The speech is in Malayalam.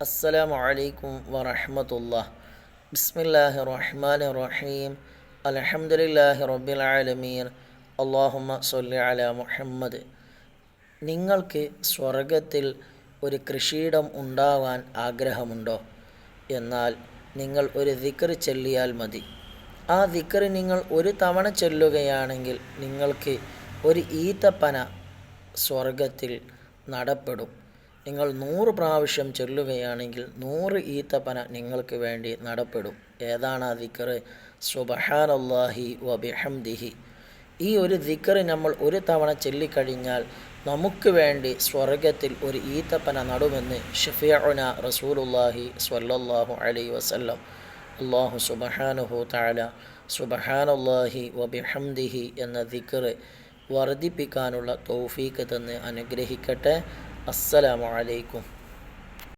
അസ്സലാമു അലൈക്കും വറഹ്മത്തുള്ളാഹി. ബിസ്മില്ലാഹിർ റഹ്മാനിർ റഹീം. അൽഹംദുലില്ലാഹി റബ്ബിൽ ആലമീൻ. അല്ലാഹുമ്മ സ്വല്ലി അലാ മുഹമ്മദ്. നിങ്ങൾക്ക് സ്വർഗത്തിൽ ഒരു കൃഷിയിടം ഉണ്ടാവാൻ ആഗ്രഹമുണ്ടോ? എന്നാൽ നിങ്ങൾ ഒരു ദിക്ർ ചൊല്ലിയാൽ മതി. ആ ദിക്ർ നിങ്ങൾ ഒരു തവണ ചൊല്ലുകയാണെങ്കിൽ നിങ്ങൾക്ക് ഒരു ഈത്തപ്പന സ്വർഗത്തിൽ നടപ്പെടും. നിങ്ങൾ 100 പ്രാവശ്യം ചൊല്ലുകയാണെങ്കിൽ 100 ഈത്തപ്പന നിങ്ങൾക്ക് വേണ്ടി നടപ്പെടും. ഏതാണ് ആ ദിക്ർ? സുബ്ഹാനല്ലാഹി വബിഹംദിഹി. ഈ ഒരു ദിക്ർ നമ്മൾ ഒരു തവണ ചൊല്ലിക്കഴിഞ്ഞാൽ നമുക്ക് വേണ്ടി സ്വർഗത്തിൽ ഒരു ഈത്തപ്പന നടുമെന്ന് ഷഫീഉന റസൂലുള്ളാഹി സ്വല്ലല്ലാഹു അലൈഹി വസല്ലം. അല്ലാഹു സുബ്ഹാനഹു തആല സുബ്ഹാനല്ലാഹി വബിഹംദിഹി എന്ന ദിക്ർ വർദ്ധിപ്പിക്കാനുള്ള തൗഫീഖ് തന്ന് അനുഗ്രഹിക്കട്ടെ. അസ്സലാമു അലൈക്കും.